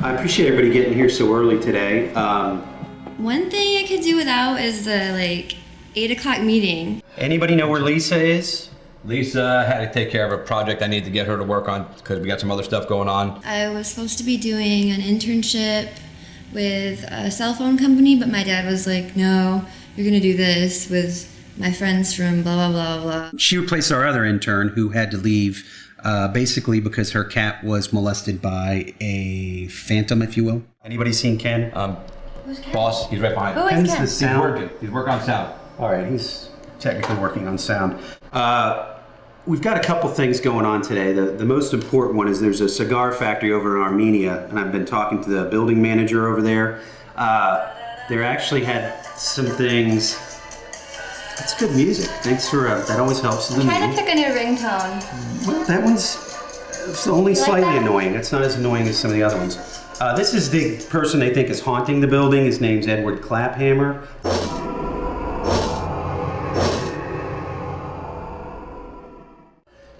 I appreciate everybody getting here so early today. One thing I could do without is the 8 o'clock meeting. Anybody know where Lisa is? Lisa had to take care of a project I need to get her to work on because we got some other stuff going on. I was supposed to be doing an internship with a cell phone company, but my dad was like, no, you're gonna do this with my friends from blah, blah, blah, blah. She replaced our other intern who had to leave basically because her cat was molested by a phantom, if you will. Anybody seen Ken? Who's Ken? Boss, he's right behind. Who is Ken's Ken? the sound. He's working on sound. All right, he's technically working on sound. We've got a couple things going on today. The most important one is there's a cigar factory over in Armenia, and I've been talking to the building manager over there. They actually had some things. It's good music. Thanks for that. Always helps in the I'm trying meeting. to pick a new ringtone. Well, that one's it's only You like slightly that? annoying. It's not as annoying as some of the other ones. This is the person they think is haunting the building. His name's Edward Claphammer.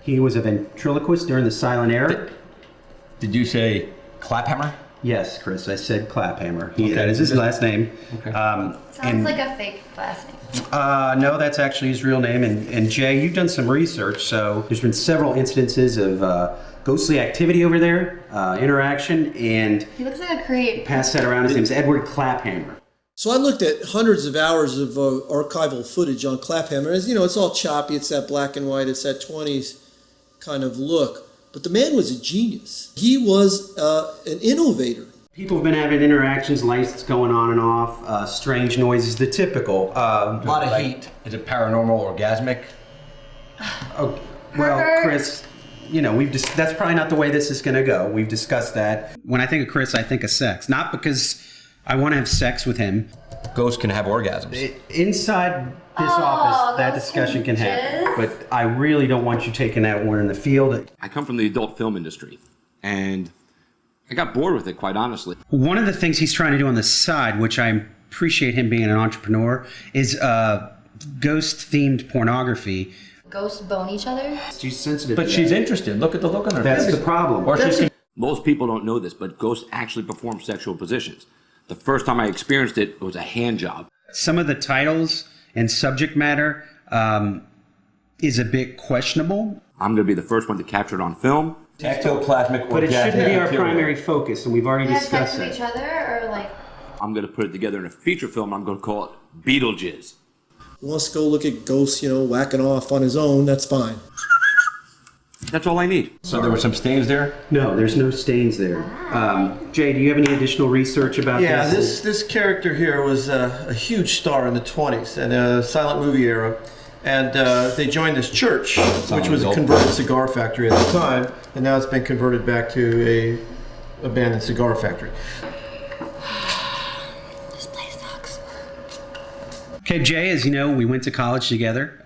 He was a ventriloquist during the silent era. Did you say Claphammer? Yes, Chris, I said Claphammer. That Okay. is his last name. Okay. Sounds like a fake last name. No, that's actually his real name. And Jay, you've done some research, so there's been several incidences of ghostly activity over there, interaction, and He looks like a creep. pass that around. His name's Edward Claphammer. So I looked at hundreds of hours of archival footage on Claphammer. As you know, it's all choppy. It's that black and white. It's that 20s kind of look. But the man was a genius. He was an innovator. People have been having interactions, lights going on and off, strange noises, the typical. A lot of heat. Is it paranormal, orgasmic? Oh, well, Herbert. Chris, you know, that's probably not the way this is going to go. We've discussed that. When I think of Chris, I think of sex. Not because I want to have sex with him. Ghosts can have orgasms. Inside this office, that those discussion can happen. hinges. But I really don't want you taking that one in the field. I come from the adult film industry, and I got bored with it, quite honestly. One of the things he's trying to do on the side, which I appreciate him being an entrepreneur, is ghost-themed pornography. Ghosts bone each other? She's sensitive. But to she's that. interested. Look at the look on her That's face. the problem. Or she's Most people don't know this, but ghosts actually perform sexual positions. The first time I experienced it, it was a hand job. Some of the titles and subject matter is a bit questionable. I'm going to be the first one to capture it on film. ectoplasmic But it shouldn't be our material. primary focus, and we've already Have sex discussed with each that. other or I'm going to put it together in a feature film. I'm going to call it Beetlejuice. He wants to go look at ghosts, whacking off on his own. That's fine. That's all I need. So there were some stains there? No, there's no stains there. Jay, do you have any additional research about Yeah, this? this character here was a huge star in the 20s and a silent movie era. And they joined this church, which was a converted cigar factory at the time, and now it's been converted back to a abandoned cigar factory. this place sucks. Okay, Jay, as you know, we went to college together.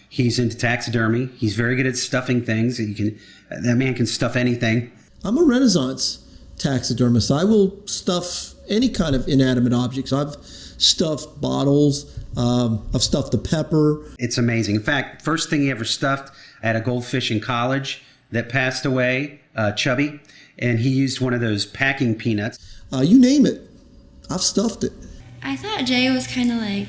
He's into taxidermy. He's very good at stuffing things. That man can stuff anything. I'm a Renaissance taxidermist. I will stuff any kind of inanimate objects. I've stuffed bottles. I've stuffed the pepper. It's amazing. In fact, first thing he ever stuffed, I had a goldfish in college that passed away, chubby, and he used one of those packing peanuts. You name it. I've stuffed it. I thought Jay was kind of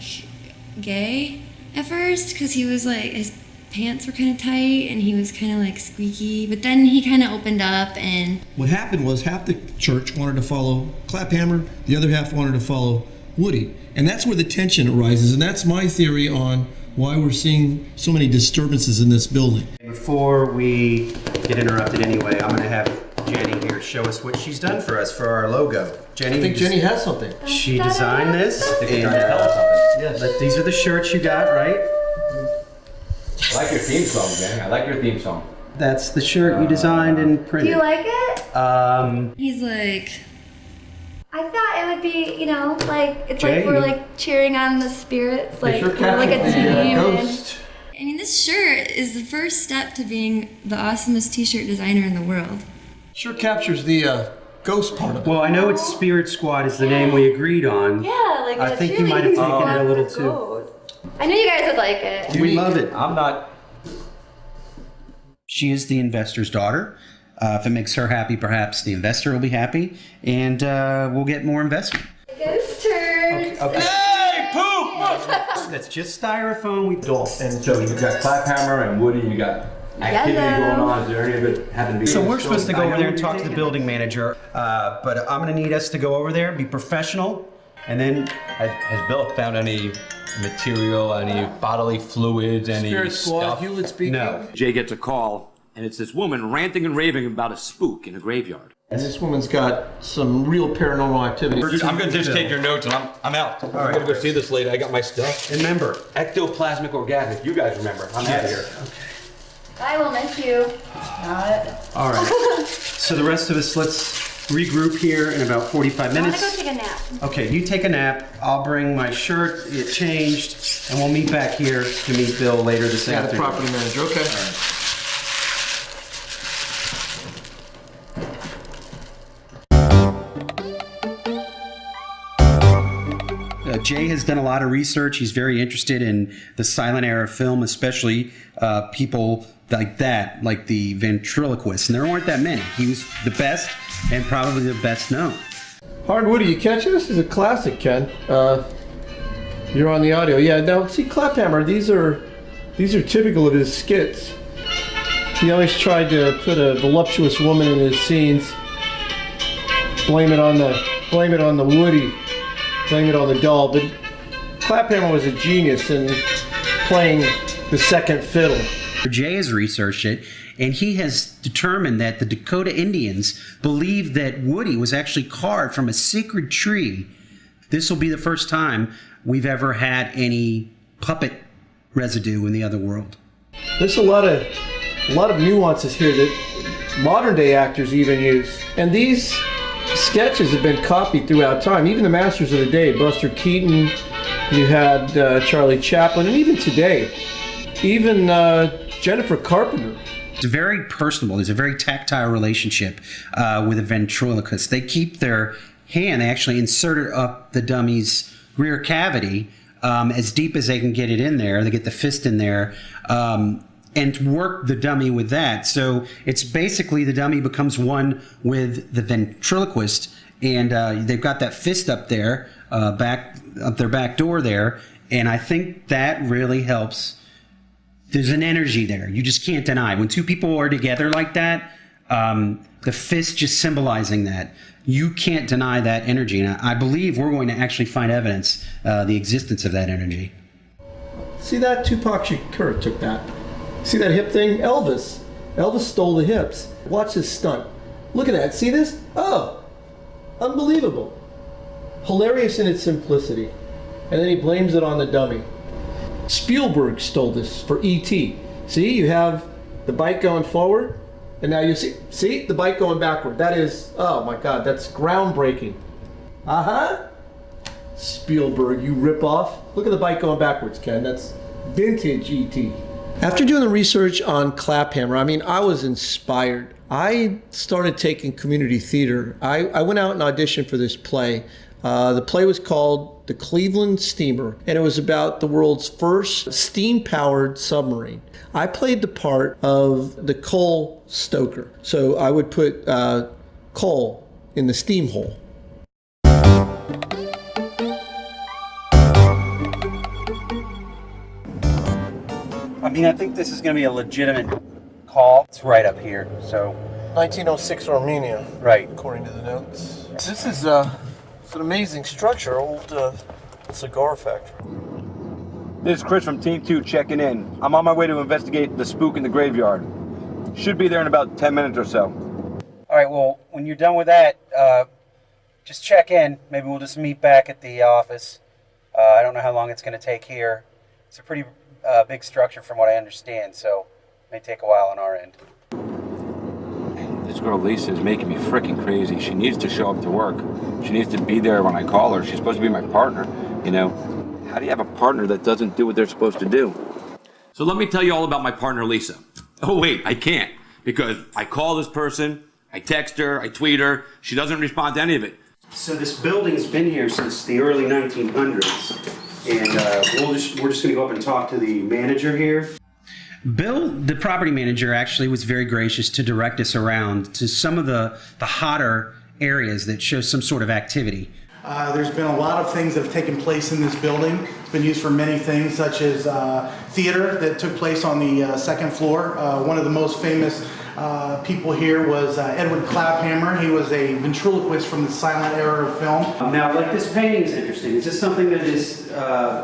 gay at first because he was his pants were kind of tight and he was kind of squeaky, but then he kind of opened up and What happened was half the church wanted to follow Claphammer, the other half wanted to follow Woody. And that's where the tension arises, and that's my theory on why we're seeing so many disturbances in this building. Before we get interrupted anyway, I'm going to have Jenny here show us what she's done for us for our logo. Jenny, I think Jenny has something. she designed this. You're trying to And, tell us something. Yes. these are the shirts you got, right? I like your theme song, Jenny. I like your theme song. That's the shirt you designed and Do printed. you like it? he's like, I thought it would be, it's Jay, like we're you- cheering on the spirits, They sure we're like a captured team. the and- ghost. I mean, this shirt is the first step to being the awesomest t-shirt designer in the world. Sure captures the ghost part of it. Well, I know it's Spirit Squad is the name we agreed on. Yeah, like I a think you might have cheerleading taken it a squad little for too. ghosts. I knew you guys would like it. We love it. I'm not She is the investor's daughter. If it makes her happy, perhaps the investor will be happy, and we'll get more investment. Ghost turn. Okay. Hey, poop! That's just styrofoam. We And So you got Claphammer and Woody, you got activity Yellow. going on. Is there any of it happen to be? So we're supposed to go over there and talk to the building manager, but I'm going to need us to go over there, be professional, and then Has Bill found any material, any bodily fluids, any Spirit Squad, stuff? Hewlett speaking. no. Jay gets a call, and it's this woman ranting and raving about a spook in a graveyard. And this woman's got some real paranormal activity. Dude, I'm gonna just take your notes and I'm out. I'm gonna go see this lady. I got my stuff. Remember, Ectoplasmic orgasmic. You guys remember? I'm out of here. I will miss you. all right. So the rest of us, let's regroup here in about 45 I want to minutes. go take a nap. Okay, you take a nap. I'll bring my shirt, get changed, and we'll meet back here to meet Bill later this Yeah, the afternoon. property manager. Okay. Jay has done a lot of research. He's very interested in the silent era film, especially people like that, like the ventriloquist. And there weren't that many. He was the best and probably the best known. Hardwood, are you catching this? Is a classic, Ken. You're on the audio. Yeah, now see Claphammer, these are typical of his skits. He always tried to put a voluptuous woman in his scenes. Blame it on the Woody. Blame it on the doll. But Claphammer was a genius in playing the second fiddle. Jay has researched it, and he has determined that the Dakota Indians believe that Woody was actually carved from a sacred tree. This will be the first time we've ever had any puppet residue in the other world. There's a lot of nuances here that modern day actors even use. And these sketches have been copied throughout time. Even the masters of the day, Buster Keaton, you had Charlie Chaplin, and even today, even Jennifer Carpenter. It's very personable. There's a very tactile relationship with a ventriloquist. They keep their hand, they actually insert it up the dummy's rear cavity as deep as they can get it in there. They get the fist in there and work the dummy with that. So it's basically the dummy becomes one with the ventriloquist, and they've got that fist up there, up their back door there, and I think that really helps. There's an energy there. You just can't deny. When two people are together like that, the fist just symbolizing that. You can't deny that energy. And I believe we're going to actually find evidence, the existence of that energy. See that? Tupac Shakur took that. See that hip thing? Elvis. Elvis stole the hips. Watch this stunt. Look at that. See this? Oh, unbelievable. Hilarious in its simplicity. And then he blames it on the dummy. Spielberg stole this for E.T. See, you have the bike going forward, and now you see the bike going backward. That is, oh my God, that's groundbreaking. Spielberg, you rip off. Look at the bike going backwards, Ken. That's vintage E.T. After doing the research on Claphammer, I mean, I was inspired. I started taking community theater. I went out and auditioned for this play. The play was called The Cleveland Steamer, and it was about the world's first steam-powered submarine. I played the part of the coal stoker. So I would put coal in the steam hole. I mean, I think this is going to be a legitimate call. It's right up here, so. 1906 Armenia, Right. according to the notes. This is it's an amazing structure, old cigar factory. This is Chris from Team 2 checking in. I'm on my way to investigate the spook in the graveyard. Should be there in about 10 minutes or so. All right, well, when you're done with that, just check in. Maybe we'll just meet back at the office. I don't know how long it's going to take here. It's a pretty big structure from what I understand, so it may take a while on our end. This girl Lisa is making me freaking crazy. She needs to show up to work. She needs to be there when I call her. She's supposed to be my partner, you know? How do you have a partner that doesn't do what they're supposed to do? So let me tell you all about my partner Lisa. Oh wait, I can't, because I call this person, I text her, I tweet her, she doesn't respond to any of it. So this building's been here since the early 1900s, and we're just going to go up and talk to the manager here. Bill, the property manager, actually was very gracious to direct us around to some of the hotter areas that show some sort of activity. There's been a lot of things that have taken place in this building. It's been used for many things, such as theater that took place on the second floor. One of the most famous people here was Edward Claphammer. He was a ventriloquist from the silent era of film. Now, like this painting is interesting. Is this something that is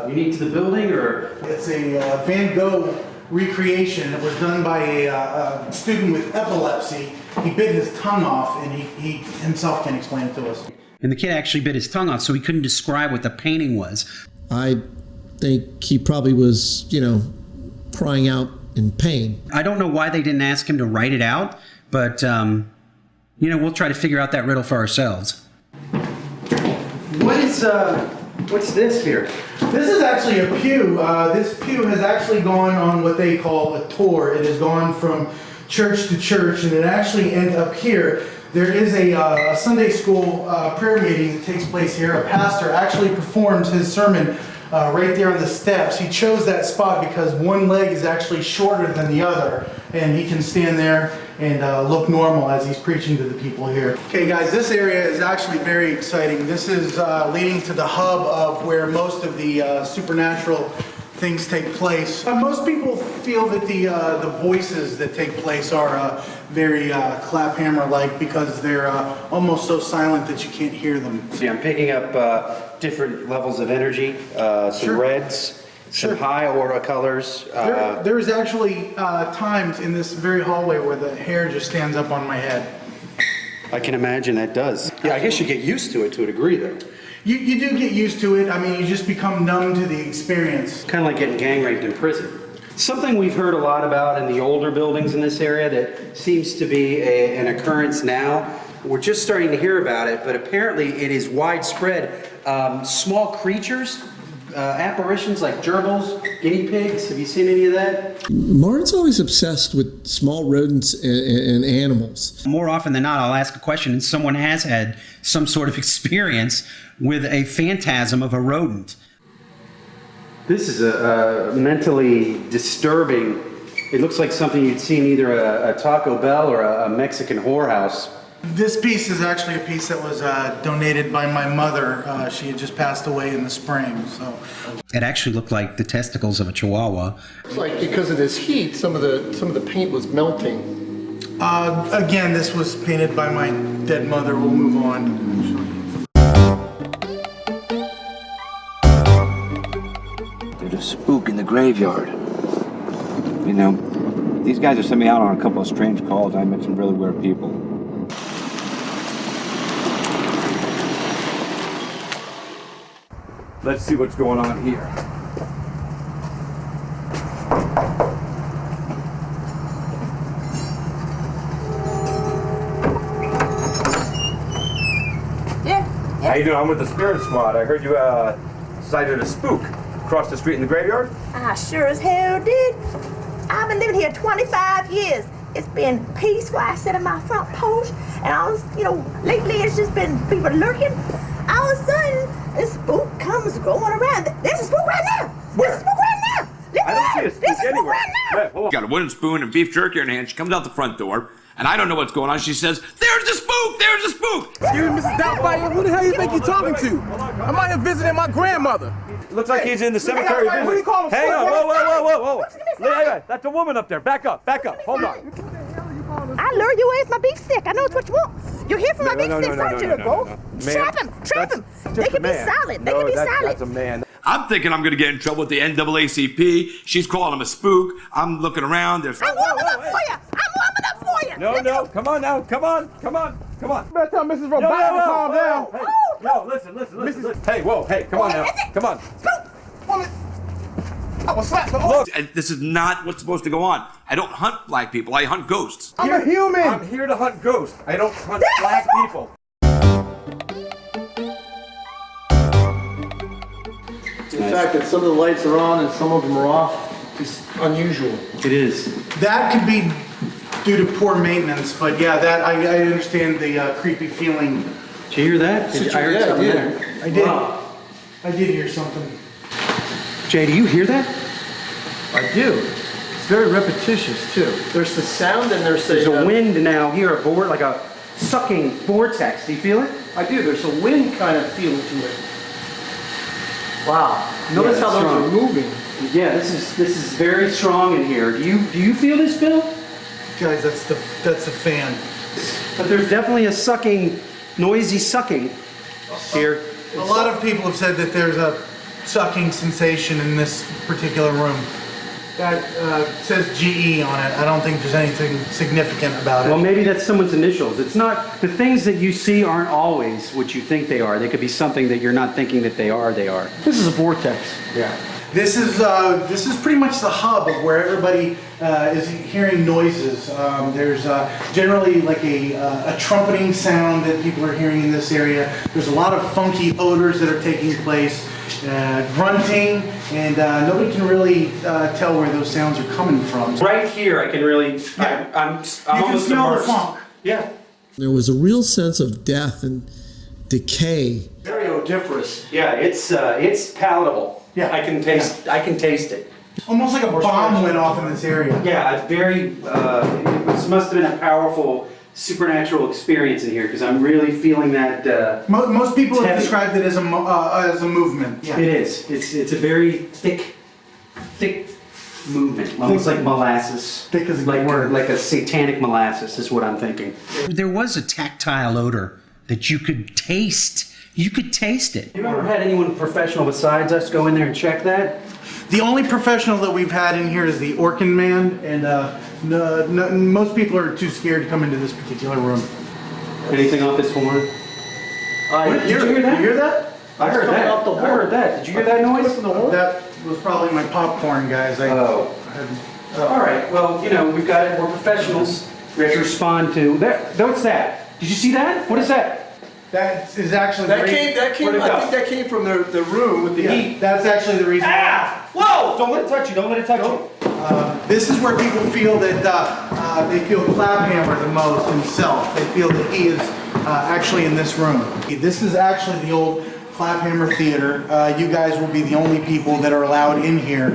unique to the building, or? It's a Van Gogh recreation. It was done by a student with epilepsy. He bit his tongue off, and he himself can't explain it to us. And the kid actually bit his tongue off, so he couldn't describe what the painting was. I think he probably was, crying out in pain. I don't know why they didn't ask him to write it out, but, we'll try to figure out that riddle for ourselves. What's this here? This is actually a pew. This pew has actually gone on what they call a tour. It has gone from church to church, and it actually ends up here. There is a Sunday school prayer meeting that takes place here. A pastor actually performs his sermon right there on the steps. He chose that spot because one leg is actually shorter than the other, and he can stand there and look normal as he's preaching to the people here. Okay guys, this area is actually very exciting. This is leading to the hub of where most of the supernatural things take place. Most people feel that the voices that take place are very Claphammer-like because they're almost so silent that you can't hear them. See, I'm picking up different levels of energy, some Sure. reds, some Sure. high aura colors. There is actually times in this very hallway where the hair just stands up on my head. I can imagine that does. Yeah, I guess you get used to it to a degree, though. You do get used to it. I mean, you just become numb to the experience. Kind of like getting gang raped in prison. Something we've heard a lot about in the older buildings in this area that seems to be an occurrence now. We're just starting to hear about it, but apparently it is widespread. Small creatures, apparitions like gerbils, guinea pigs. Have you seen any of that? Martin's always obsessed with small rodents and animals. More often than not, I'll ask a question and someone has had some sort of experience with a phantasm of a rodent. This is a mentally disturbing. It looks like something you'd see in either a Taco Bell or a Mexican whorehouse. This piece is actually a piece that was donated by my mother. She had just passed away in the spring, so. It actually looked like the testicles of a chihuahua. It's like because of this heat, some of the paint was melting. Again, this was painted by my dead mother. We'll move on. There's a spook in the graveyard. These guys have sent me out on a couple of strange calls. I met some really weird people. Let's see what's going on here. How you doing? I'm with the Spirit Squad. I heard you sighted a spook across the street in the graveyard. I sure as hell did. I've been living here 25 years. It's been peaceful. I sit on my front porch, and I was, lately it's just been people lurking. All of a sudden, this spook comes going around. There's a spook right now. Where? There's a spook right now. I don't see a spook There's a spook anywhere. right now. Wait, hold on. Got a wooden spoon and beef jerky in her hand. She comes out the front door, and I don't know what's going on. She says, "There's a spook! There's a spook!" Excuse me, Mrs. Doubtfire, who the hell you think you're talking to? I'm out here visiting my grandmother. Looks like he's in the cemetery. Hey, what do you call him? Hang on, whoa. What's the matter? Hey, that's a woman up there. Back up. Hold on. I lure you in with my beef stick. I know it's what you want. You're here for my beef stick, aren't you, bro? Trap him. They can be silent. They can be silent. That's a man. I'm thinking I'm gonna get in trouble with the NAACP. She's calling him a spook. I'm looking around. There's I'm warming up for you. No, come on now. Come on. Better tell Mrs. Roboto to calm down. Hey, no, listen. Hey, whoa, hey, come on now. Come on. Woman, I will slap the Look, and this is not what's supposed to go on. I don't hunt black people. I hunt ghosts. I'm a human. I'm here to hunt ghosts. I don't hunt black people. The fact that some of the lights are on and some of them are off is unusual. It is. That could be due to poor maintenance, but yeah, that I understand the creepy feeling. Did you hear that? I heard Yeah, something I did. there. I did. I did hear something. Jay, do you hear that? I do. It's very repetitious too. There's the sound and there's There's a wind now here, like a sucking vortex. Do you feel it? I do. There's a wind kind of feel to it. Wow. Notice how those strong. are moving. Yeah, this is very strong in here. Do you feel this, Bill? Guys, that's the fan. But there's definitely a sucking, noisy sucking here. A lot of people have said that there's a sucking sensation in this particular room. That says GE on it. I don't think there's anything significant about it. Well, maybe that's someone's initials. It's not, the things that you see aren't always what you think they are. They could be something that you're not thinking that they are. This is a vortex. Yeah. This is pretty much the hub of where everybody is hearing noises. There's generally like a trumpeting sound that people are hearing in this area. There's a lot of funky odors that are taking place, grunting, and nobody can really tell where those sounds are coming from. Right here, I can really, Yeah. I'm You can almost smell immersed. the funk. Yeah. There was a real sense of death and decay. Very odoriferous. Yeah, it's palatable. Yeah. I can taste it. Almost like a bomb went off in this area. Yeah, it's very, it must have been a powerful supernatural experience in here because I'm really feeling that. Most people have Heavy. described it as a movement. Yeah. It is. It's a very thick movement, almost like molasses. Thick is a good word. Like a satanic molasses is what I'm thinking. There was a tactile odor that you could taste. You could taste it. You ever had anyone professional besides us go in there and check that? The only professional that we've had in here is the Orkin man, and most people are too scared to come into this particular room. Anything off this horn? Did you hear that? You hear that? I heard that. off the I heard that. Did you hear that noise? That was probably my popcorn, guys. All right. Well, we've got it. We're professionals. We have to respond to that. What's that? Did you see that? What is that? That is actually That the came. Where'd it I go? think that came from the room with the heat. That's actually the reason. Ah! Whoa! Don't let it touch you. Don't let it touch you. This is where people feel that they feel Claphammer the most himself. They feel that he is actually in this room. This is actually the old Claphammer Theater. You guys will be the only people that are allowed in here.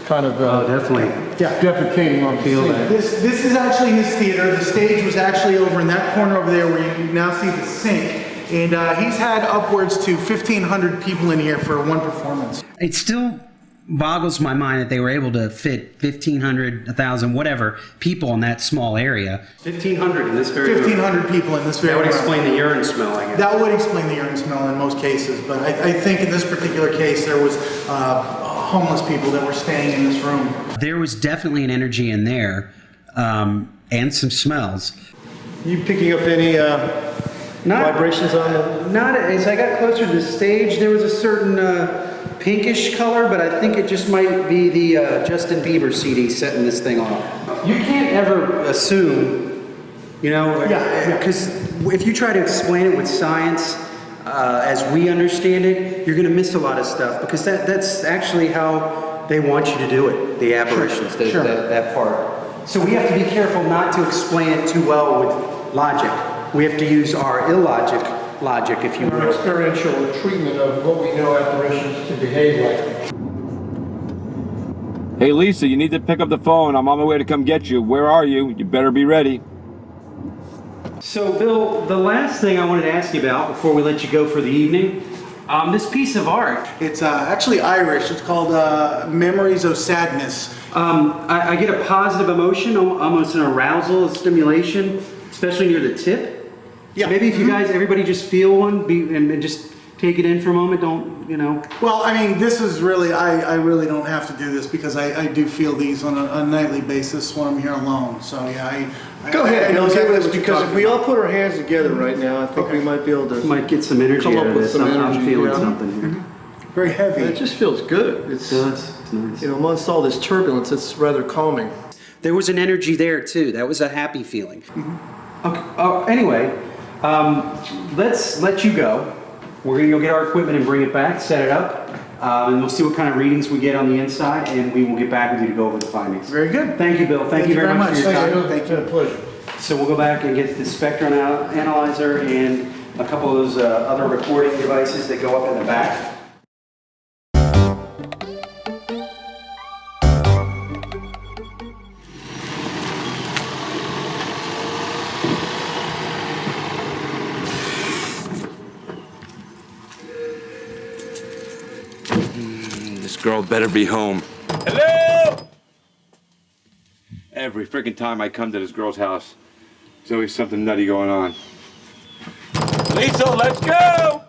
Kind of Definitely. Yeah. defecating on Feel the that. This is actually his theater. The stage was actually over in that corner over there where you now see the sink. And he's had upwards to 1,500 people in here for one performance. It still boggles my mind that they were able to fit 1,500, 1,000, whatever people in that small area. 1,500 in this very 1,500 people in this very That would room. explain the urine smell, I guess. That would explain the urine smell in most cases, but I think in this particular case there was homeless people that were staying in this room. There was definitely an energy in there, and some smells. You picking up any vibrations on the? Not as I got closer to the stage, there was a certain pinkish color, but I think it just might be the Justin Bieber CD setting this thing off. You can't ever assume, because if you try to explain it with science as we understand it, you're going to miss a lot of stuff because that's actually how they want you to do it, the apparitions, that part. So we have to be careful not to explain it too well with logic. We have to use our illogic logic, if you Our will. experiential treatment of what we know apparitions to behave like. Hey Lisa, you need to pick up the phone. I'm on my way to come get you. Where are you? You better be ready. So, Bill, the last thing I wanted to ask you about before we let you go for the evening, this piece of art. It's actually Irish. It's called Memories of Sadness. I get a positive emotion, almost an arousal, a stimulation, especially near the tip. Yeah. Maybe if you guys, everybody just feel one and just take it in for a moment. Don't, Well, I mean, this is really, I really don't have to do this because I do feel these on a nightly basis when I'm here alone. So, yeah, Go ahead, I know Bill, give exactly it, what you're because if talking we all about. put our hands together right now, I think we might be able to might get some energy come out up of with this. some I'm energy. feeling yeah. something here. Very heavy. It just feels good. It's Nice. amongst all this turbulence, it's rather calming. There was an energy there too. That was a happy feeling. Okay. Anyway, let's let you go. We're gonna go get our equipment and bring it back, set it up, and we'll see what kind of readings we get on the inside, and we will get back with you to go over the findings. Very good. Thank you, Bill. Thank you very much for your time. Thank you. It's been a pleasure. So we'll go back and get the spectrum analyzer and a couple of those other recording devices that go up in the back. girl better be home. Hello! Every freaking time I come to this girl's house, there's always something nutty going on. Lisa, let's go!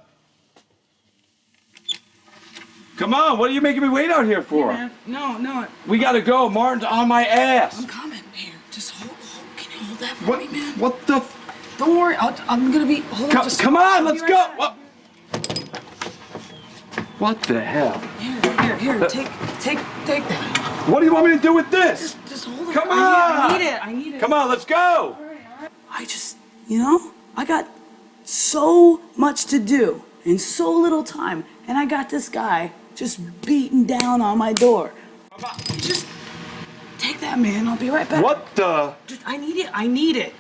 Come on, what are you making me wait out here for? Hey, man. No. We gotta go. Martin's on my ass. I'm coming. Here, just hold. Can you hold that for What? me, man? What the? Don't worry. I'm gonna be. Hold on. Just Come on, I'll be let's right go. back. What the hell? Here. Take that. What do you want me to do with this? Just hold it. Come on. I need it. Come on, let's go. I just, I got so much to do in so little time, and I got this guy just beating down on my door. Just take that, man. I'll be right back. What the? I need it. I need it.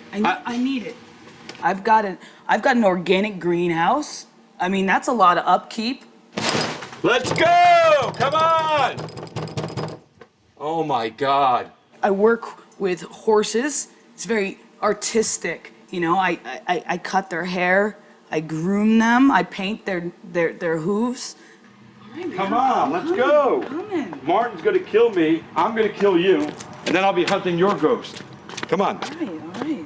I've got an organic greenhouse. I mean, that's a lot of upkeep. Let's go. Come on. Oh my God. I work with horses. It's very artistic. I cut their hair. I groom them. I paint their hooves. Come on, let's go. Martin's gonna kill me. I'm gonna kill you, and then I'll be hunting your ghost. Come on. All right.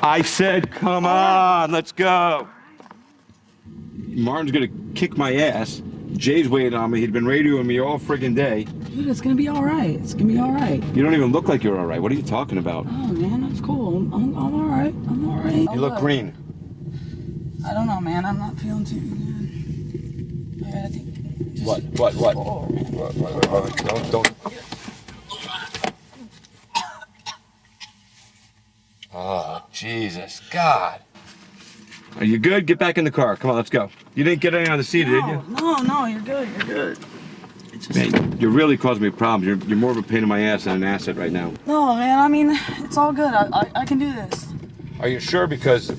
I said, come on, let's go. Martin's gonna kick my ass. Jay's waiting on me. He'd been radioing me all friggin' day. Dude, it's gonna be all right. You don't even look like you're all right. What are you talking about? Oh man, that's cool. I'm all right. You look green. I don't know, man. I'm not feeling too good. I think. Just What? Don't. Oh, Jesus, God. Are you good? Get back in the car. Come on, let's go. You didn't get any on the seat, did you? No, you're good. Man, you're really causing me problems. You're more of a pain in my ass than an asset right now. No, man. I mean, it's all good. I can do this. Are you sure? Because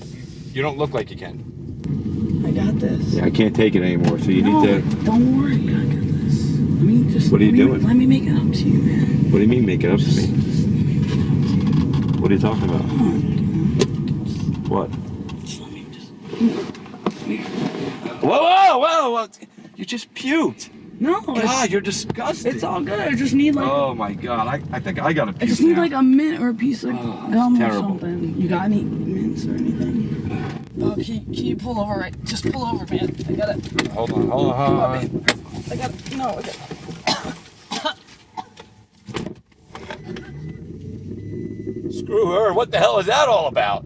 you don't look like you can. I got this. Yeah, I can't take it anymore, so you need to... Don't worry. I got this. What are you doing? Let me make it up to you, man. What do you mean, make it up to me? What are you talking about? What? Whoa! You just puked. No. God, you're disgusting. It's all good. I just need Oh my God, I think I gotta puke. I just need now. a mint or a piece of gum or terrible. something. You got any mints or anything? Oh, can you pull over right? Just pull over, man. I gotta. Hold on. I gotta. No, I gotta. Screw her. What the hell is that all about?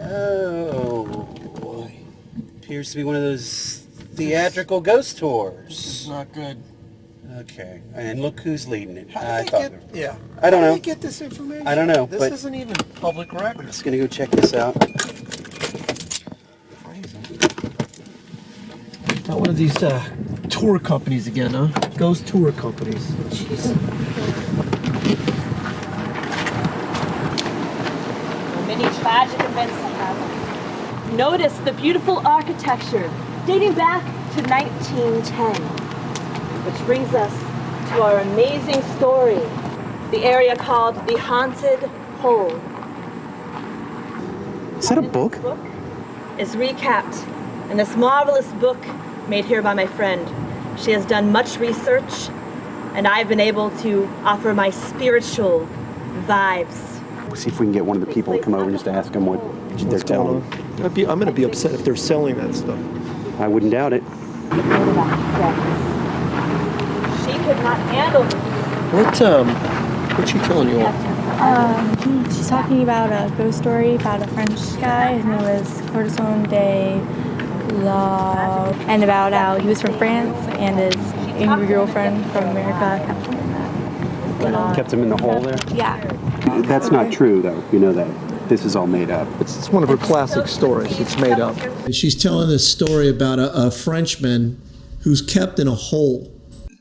Oh boy. Appears to be one of those theatrical ghost tours. It's not good. Okay. And look who's leading it. How did they get, I don't How know. did they get this information? I don't know, This but- isn't even public record. Just gonna go check this out. Not one of these tour companies again, huh? Ghost tour companies. Many tragic events have happened. Notice the beautiful architecture dating back to 1910, which brings us to our amazing story, the area called the Haunted Hole. Is that a book? This book is recapped in this marvelous book made here by my friend. She has done much research, and I've been able to offer my spiritual vibes. See if we can get one of the people to come over and just ask them what they're telling. I'm going to be upset if they're selling that stuff. I wouldn't doubt it. She could not handle What's she telling you all? She's talking about a ghost story about a French guy. His name was Cortisone de la, and about how he was from France and his angry girlfriend from America Kept him in the hole there? Yeah. That's not true, though. You know that. This is all made up. It's one of her classic stories. It's made up. She's telling this story about a Frenchman who's kept in a hole.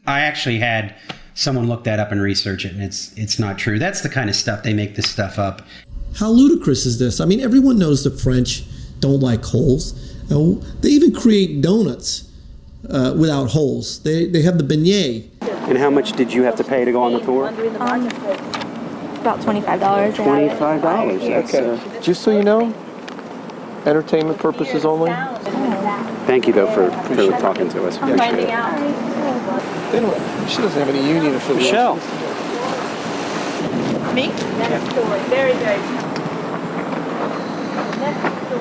I actually had someone look that up and research it, and it's not true. That's the kind of stuff they make this stuff up. How ludicrous is this? I mean, everyone knows the French don't like holes. They even create donuts without holes. They have the beignet. And how much did you have to pay to go on the tour? about $25. $25. That's, Okay. Just so you know, entertainment purposes only. thank you, though, for talking to us. I'm finding out. They don't, she doesn't have any union affiliation. Michelle. Me? Next door. Very, very talented. Next door.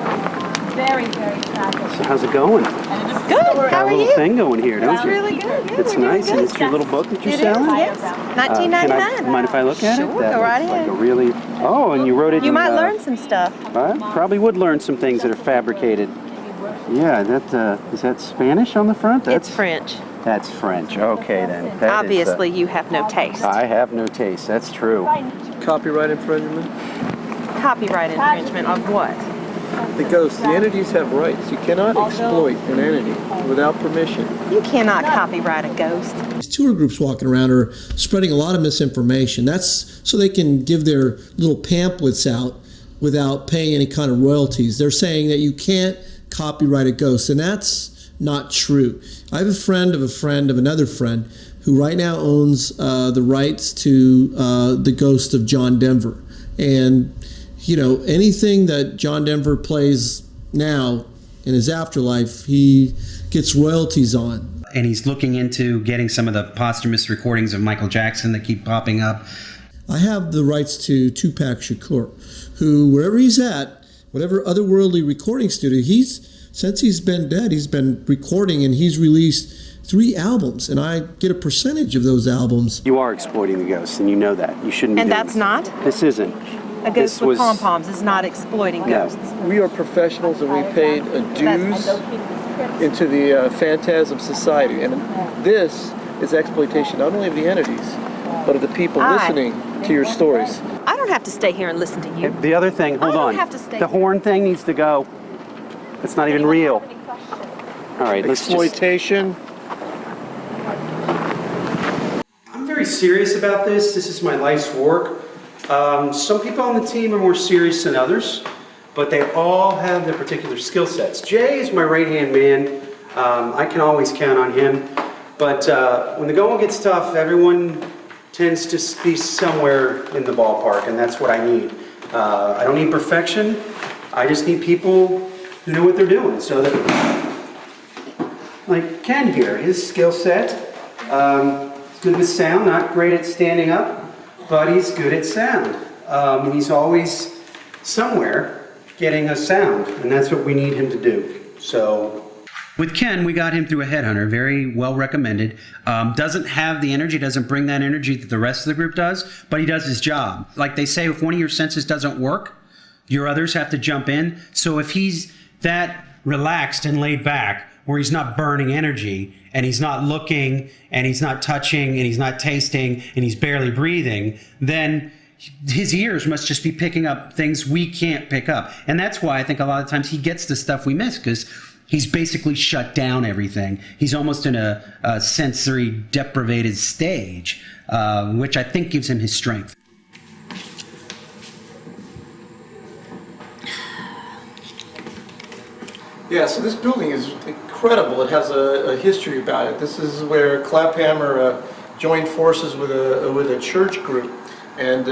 Very, very talented. So how's it going? Good. Got a little thing going here, don't you? really good. Yeah, It's nice, and it's your little book that you're selling? Yes. Can I, $19.99. mind if I look at it? Sure, That go right looks like ahead. a really, oh, and you wrote it You in, might learn some stuff. Probably would learn some things that are fabricated. Yeah, that is that Spanish on the front? It's French. That's French. Okay, then. That is, Obviously, you have no taste. I have no taste. That's true. Copyright infringement. Copyright infringement of what? The ghosts, the entities have rights. You cannot exploit an entity without permission. You cannot copyright a ghost. These tour groups walking around are spreading a lot of misinformation. That's so they can give their little pamphlets out without paying any kind of royalties. They're saying that you can't copyright a ghost, and that's not true. I have a friend of another friend who right now owns the rights to the ghost of John Denver. And, you know, anything that John Denver plays now in his afterlife, he gets royalties on. And he's looking into getting some of the posthumous recordings of Michael Jackson that keep popping up. I have the rights to Tupac Shakur, who, wherever he's at, whatever otherworldly recording studio, since he's been dead, he's been recording, and he's released 3 albums, and I get a percentage of those albums. You are exploiting the ghosts, and you know that. You shouldn't be And doing that's this. not? This isn't. A ghost with pom-poms is not exploiting ghosts. We are professionals and we paid a dues into the Phantasm Society. And this is exploitation not only of the entities, but of the people listening to your stories. I don't have to stay here and listen to you. The other thing, hold on. have to stay The horn thing needs to go. It's not even real. All right, let's just... Exploitation. I'm very serious about this. This is my life's work. Some people on the team are more serious than others, but they all have their particular skill sets. Jay is my right-hand man. I can always count on him. But when the going gets tough, everyone tends to be somewhere in the ballpark, and that's what I need. I don't need perfection. I just need people who know what they're doing. So that, like Ken here, his skill set, he's good with sound, not great at standing up, but he's good at sound. And he's always somewhere getting a sound, and that's what we need him to do. So with Ken, we got him through a headhunter, very well recommended. Doesn't have the energy, doesn't bring that energy that the rest of the group does, but he does his job. Like they say, if one of your senses doesn't work, your others have to jump in. So if he's that relaxed and laid back, where he's not burning energy, and he's not looking, and he's not touching, and he's not tasting, and he's barely breathing, then his ears must just be picking up things we can't pick up. And that's why I think a lot of times he gets the stuff we miss, because he's basically shut down everything. He's almost in a sensory deprivated stage, which I think gives him his strength. Yeah, so this building is incredible. It has a history about it. This is where Claphammer joined forces with a church group, and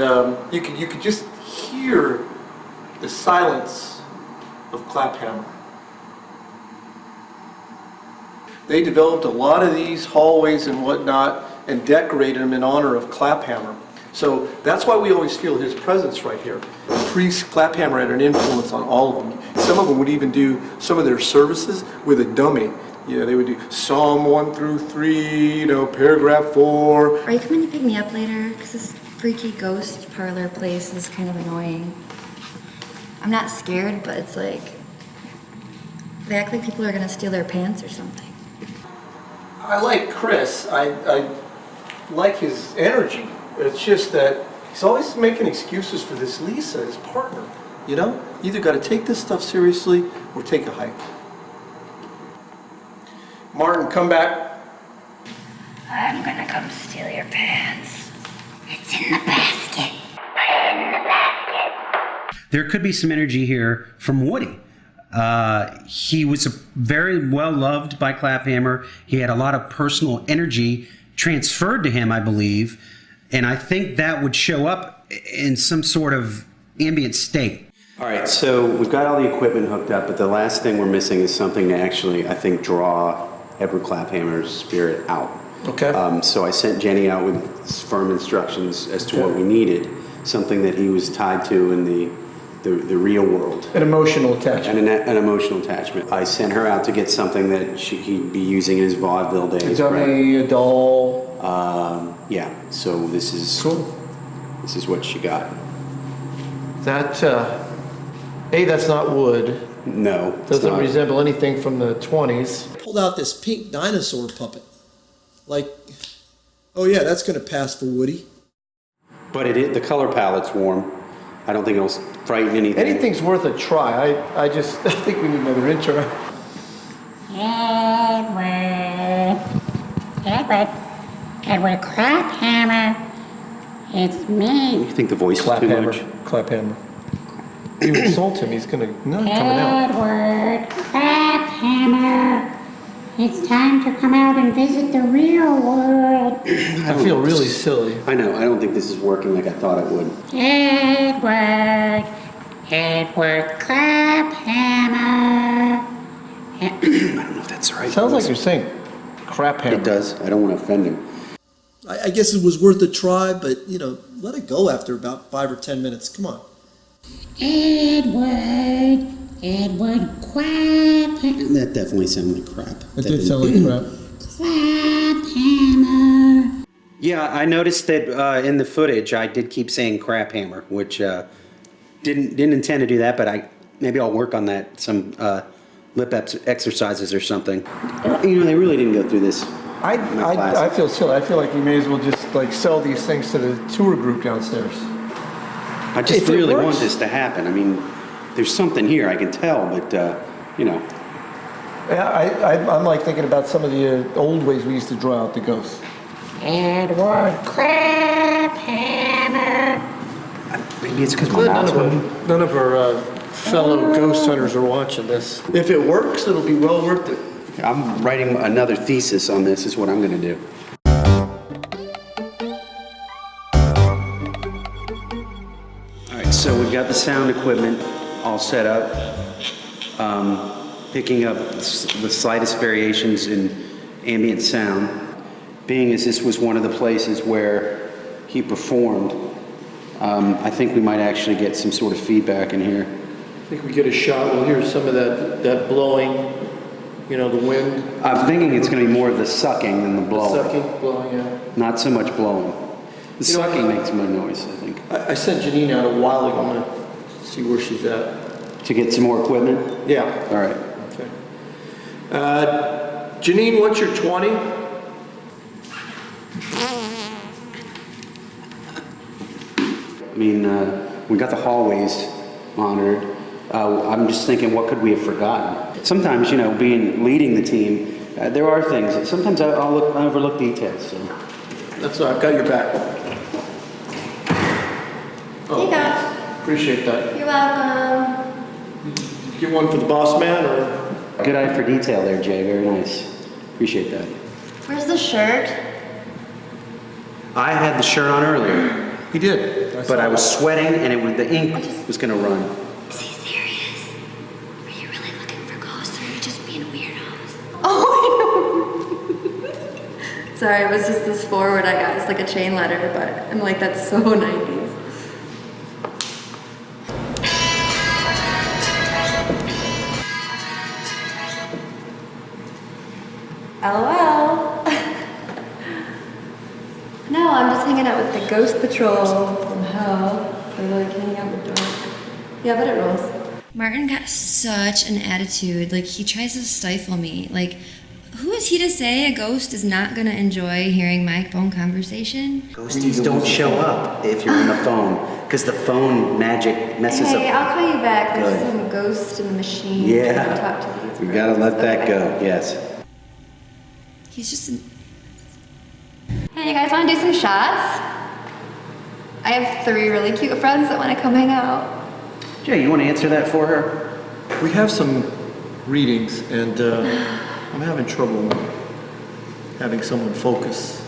you could just hear the silence of Claphammer. They developed a lot of these hallways and whatnot and decorated them in honor of Claphammer. So that's why we always feel his presence right here. Priest Claphammer had an influence on all of them. Some of them would even do some of their services with a dummy. You know, they would do Psalm 1 through 3, you know, paragraph 4. Are you coming to pick me up later? Because this freaky ghost parlor place is kind of annoying. I'm not scared, but it's like, they act like people are gonna steal their pants or something. I like Chris. I like his energy. It's just that he's always making excuses for this Lisa, his partner. You know? You either got to take this stuff seriously or take a hike. Martin, come back. I'm gonna come steal your pants. It's in the basket. There could be some energy here from Woody. He was very well loved by Claphammer. He had a lot of personal energy transferred to him, I believe. And I think that would show up in some sort of ambient state. All right, so we've got all the equipment hooked up, but the last thing we're missing is something to actually, I think, draw Edward Claphammer's spirit out. Okay. So I sent Jenny out with firm instructions as to what we needed, something that he was tied to in the real world. An emotional attachment. And an emotional attachment. I sent her out to get something that he'd be using in his vaudeville days. A dummy, a doll. Yeah, so this is cool. This is what she got. That, that's not wood. No. it's Doesn't not. resemble anything from the 20s. Pulled out this pink dinosaur puppet. Like, oh yeah, that's going to pass for Woody. But the color palette's warm. I don't think it'll frighten anything. Anything's worth a try. I think we need another intro. Edward Claphammer. It's me. You think the voice is too much? Claphammer. You insult him, he's gonna not coming out. Edward Claphammer. It's time to come out and visit the real world. I feel really silly. I know. I don't think this is working like I thought it would. Edward Claphammer. I don't know if that's right. Sounds like you're saying crap hammer. It does. I don't want to offend him. I guess it was worth a try, but let it go after about 5 or 10 minutes. Come on. Edward Claphammer. That definitely sounded like crap. It did sound like crap. Claphammer. Yeah, I noticed that in the footage I did keep saying crap hammer, which didn't intend to do that, but maybe I'll work on that. Some lip exercises or something. They really didn't go through this. I feel silly. I feel like we may as well just sell these things to the tour group downstairs. I just really want this to happen. I mean, there's something here, I can tell, but, Yeah, I'm thinking about some of the old ways we used to draw out the ghosts. Edward Claphammer. Maybe it's because my mouth's open. None of our fellow ghost hunters are watching this. If it works, it'll be well worth it. I'm writing another thesis on this, is what I'm going to do. All right, so we've got the sound equipment all set up, picking up the slightest variations in ambient sound. Being as this was one of the places where he performed, I think we might actually get some sort of feedback in here. I think we get a shot. We'll hear some of that blowing, the wind. I'm thinking it's going to be more of the sucking than the blowing. Sucking, blowing, yeah. Not so much blowing. The sucking makes more noise, I think. I sent Janine out a while ago. I'm going to see where she's at. To get some more equipment? Yeah. All right. Okay. Janine, what's your 20? I mean, we got the hallways monitored. I'm just thinking, what could we have forgotten? Sometimes, leading the team, there are things. Sometimes I overlook details. So. That's all right. I've got your back. Hey guys. Appreciate that. You're welcome. Did you get one for the boss man, or? Good eye for detail there, Jay. Very nice. Appreciate that. Where's the shirt? I had the shirt on earlier. He did. But I was sweating, and the ink was going to run. Is he serious? Are you really looking for ghosts, or are you just being weirdos? Oh, sorry, it was just this forward I got. It's like a chain letter, but I'm like, that's so 90s. LOL. No, I'm just hanging out with the Ghost Patrol from hell. They're like hanging out with dark. Yeah, but it rolls. Martin got such an attitude. Like, he tries to stifle me. Like, who is he to say a ghost is not gonna enjoy hearing my phone conversation? Ghosties don't show up if you're on the phone, because the phone magic messes up. Hey, I'll call you back. There's Good. some ghost in the machine. Yeah. Trying to talk to these You gotta let that go, yes. He's just an... Hey, you guys wanna do some shots? I have 3 really cute friends that wanna come hang out. Jay, you wanna answer that for her? We have some readings, and I'm having trouble having someone focus.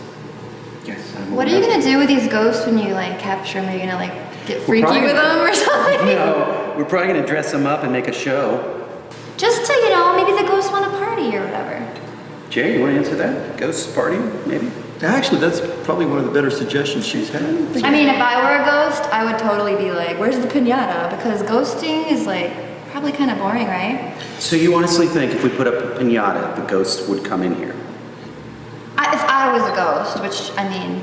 Yes. What are you gonna do with these ghosts when you like capture them? Are you gonna like get freaky with them or something? No, we're probably gonna dress them up and make a show. Just to, you know, maybe the ghosts want to party or whatever. Jay, you want to answer that? Ghost party, maybe? Actually, that's probably one of the better suggestions she's had. I mean, if I were a ghost, I would totally be like, where's the pinata? Because ghosting is like probably kind of boring, right? So you honestly think if we put up a pinata, the ghost would come in here? If I was a ghost, which, I mean...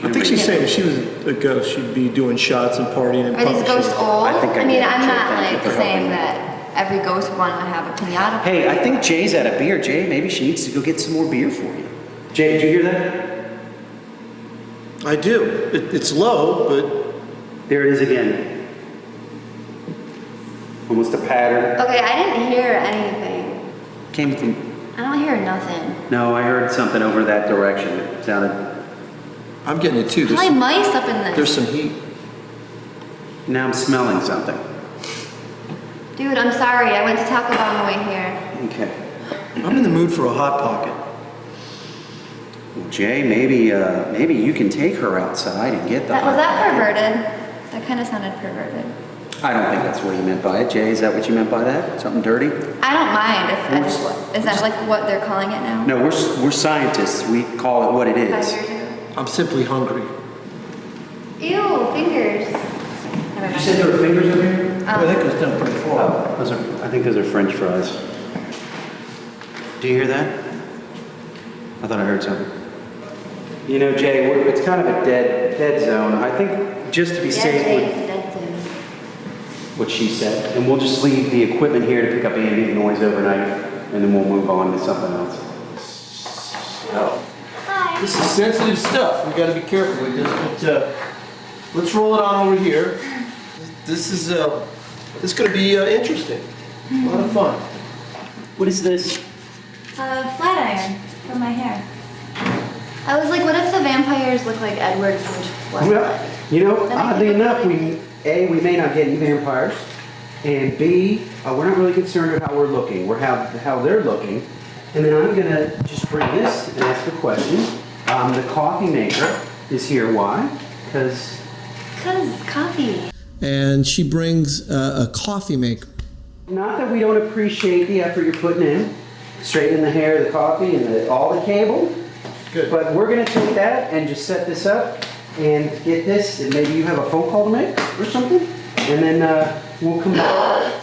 I think she's saying if she was a ghost, she'd be doing shots and partying and Are these ghosts old? I think I mean, get it, I'm Jay. not Thank you like for saying helping. that every ghost would want to have a pinata. Hey, I think Jay's out of beer. Jay, maybe she needs to go get some more beer for you. Jay, did you hear that? I do. It's low, but... There it is again. Almost a pattern. Okay, I didn't hear anything. Came from... I don't hear nothing. No, I heard something over that direction. It sounded... I'm getting it too. Probably mice up in this. There's some heat. Now I'm smelling something. Dude, I'm sorry. I went to Taco Bell on the way here. Okay. I'm in the mood for a Hot Pocket. Well, Jay, maybe you can take her outside and get the... Was that perverted? That kind of sounded perverted. I don't think that's what you meant by it. Jay, is that what you meant by that? Something dirty? I don't mind if I just... Is that like what they're calling it now? No, we're scientists. We call it what it is. I'm simply hungry. Ew, fingers. Never You mind. said there were fingers over here? I think it's done pretty far. I think those are French fries. Do you hear that? I thought I heard something. You know, Jay, it's kind of a dead zone. I think just to be safe, Jay, it's a dead zone. what she said, and we'll just leave the equipment here to pick up ambient noise overnight, and then we'll move on to something else. This is sensitive stuff. We got to be careful with this. But let's roll it on over here. This is going to be interesting. A lot of fun. What is this? Flat iron for my hair. I was like, what if the vampires look like Edward from Twilight? Well, you know, oddly enough, we may not get any vampires, and B, we're not really concerned with how we're looking. We're how they're looking. And then I'm gonna just bring this and ask a question. The coffee maker is here. Why? Because coffee. And she brings a coffee maker. not that we don't appreciate the effort you're putting in, straightening the hair, the coffee, and all the cable. Good. But we're gonna take that and just set this up and get this, and maybe you have a phone call to make or something, and then we'll come back.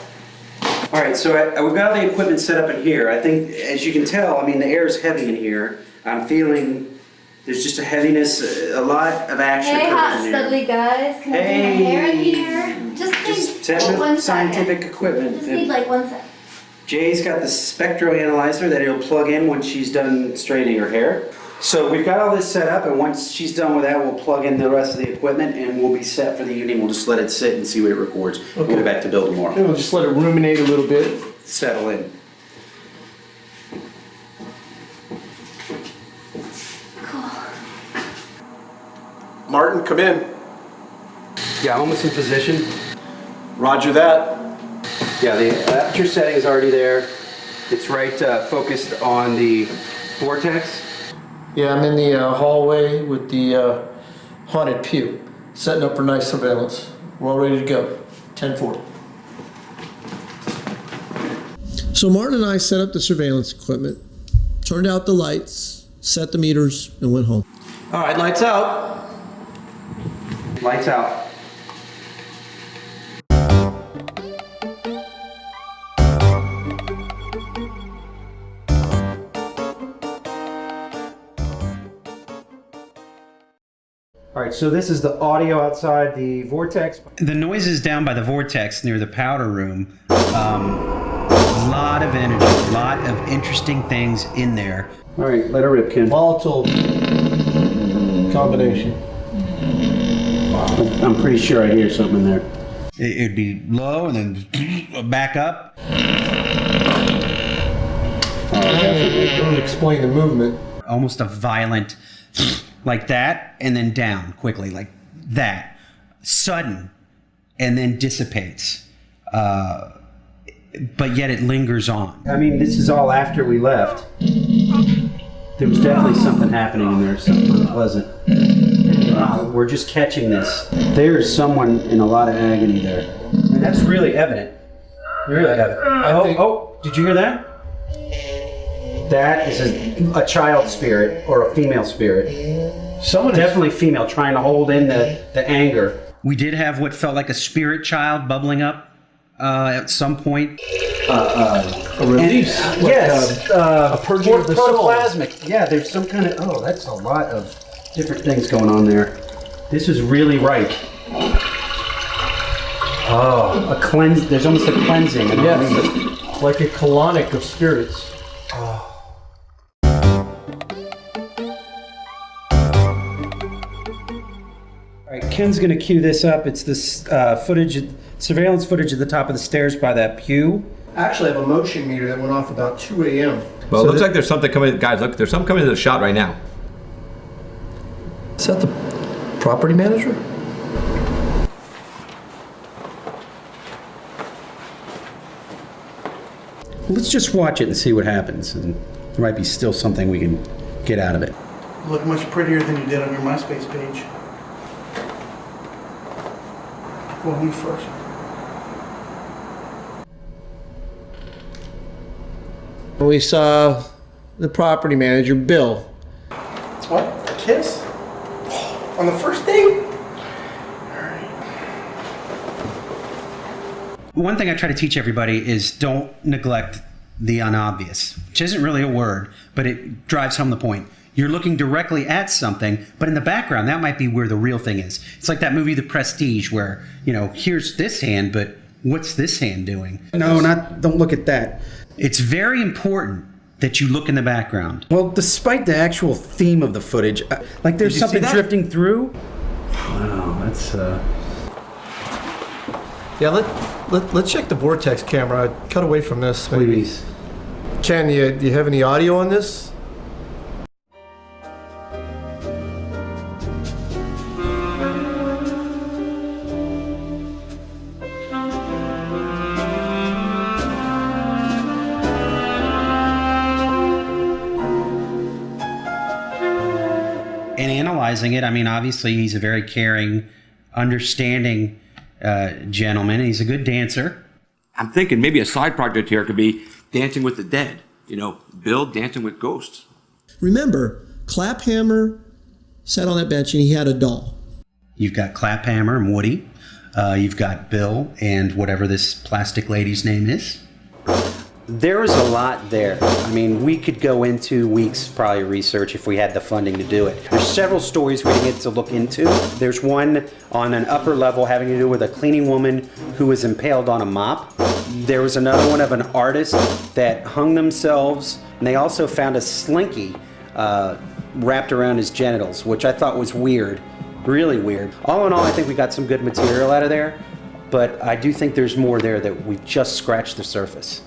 All right, so we've got all the equipment set up in here. I think, as you can tell, I mean, the air is heavy in here. I'm feeling there's just a heaviness, a lot of action Hey, hot occurs in here. studly guys, can I do my hair in here? Just setting one up scientific second. equipment. Just need like 1 second. Jay's got the spectroanalyzer that he'll plug in when she's done straightening her hair. So we've got all this set up, and once she's done with that, we'll plug in the rest of the equipment, and we'll be set for the evening. We'll just let it sit and see what it records. We'll get back to Bill tomorrow. And we'll just let it ruminate a little bit. Settle in. Martin, come in. Yeah, almost in position. Roger that. Yeah, the aperture setting is already there. It's right focused on the vortex. Yeah, I'm in the hallway with the haunted pew, setting up for night surveillance. We're all ready to go. 10-4. So Martin and I set up the surveillance equipment, turned out the lights, set the meters, and went home. All right, lights out. Lights out. All right, so this is the audio outside the vortex. The noise is down by the vortex near the powder room. A lot of energy, a lot of interesting things in there. All right, let her rip, Ken. Volatile combination. I'm pretty sure I hear something in there. It'd be low and then back up. Don't explain the movement. Almost a violent, like that, and then down quickly, like that. Sudden, and then dissipates. But yet it lingers on. I mean, this is all after we left. There was definitely something happening in there, something unpleasant. We're just catching this. There is someone in a lot of agony there. And that's really evident. Really evident. Did you hear that? That is a child spirit or a female spirit. Someone definitely female, trying to hold in the anger. We did have what felt like a spirit child bubbling up at some point. A release. Yes. A purging of the soul. Protoplasmic. Yeah, there's some kind of, that's a lot of different things going on there. This is really right. Oh, a cleanse. There's almost a cleansing. Yes, like a colonic of spirits. All right, Ken's gonna cue this up. It's this surveillance footage at the top of the stairs by that pew. I actually have a motion meter that went off about 2 a.m. Well, it looks like there's something coming. Guys, look, there's something coming to the shot right now. Is that the property manager? Let's just watch it and see what happens. And there might be still something we can get out of it. You look much prettier than you did on your MySpace page. Well, me first. We saw the property manager, Bill. What? A kiss? On the first date? One thing I try to teach everybody is don't neglect the unobvious, which isn't really a word, but it drives home the point. You're looking directly at something, but in the background, that might be where the real thing is. It's like that movie, The Prestige, where, here's this hand, but what's this hand doing? No, don't look at that. It's very important that you look in the background. Well, despite the actual theme of the footage, like there's something drifting through. Wow, that's Yeah, let's check the Vortex camera. Cut away from this, maybe. Please. Ken, do you have any audio on this? In analyzing it, I mean, obviously he's a very caring, understanding gentleman. He's a good dancer. I'm thinking maybe a side project here could be Dancing with the Dead. Bill dancing with ghosts. Remember, Claphammer sat on that bench and he had a doll. You've got Claphammer and Woody. You've got Bill and whatever this plastic lady's name is. There is a lot there. I mean, we could go into weeks probably research if we had the funding to do it. There's several stories we get to look into. There's one on an upper level having to do with a cleaning woman who was impaled on a mop. There was another one of an artist that hung themselves, and they also found a slinky wrapped around his genitals, which I thought was weird, really weird. All in all, I think we got some good material out of there, but I do think there's more there that we've just scratched the surface.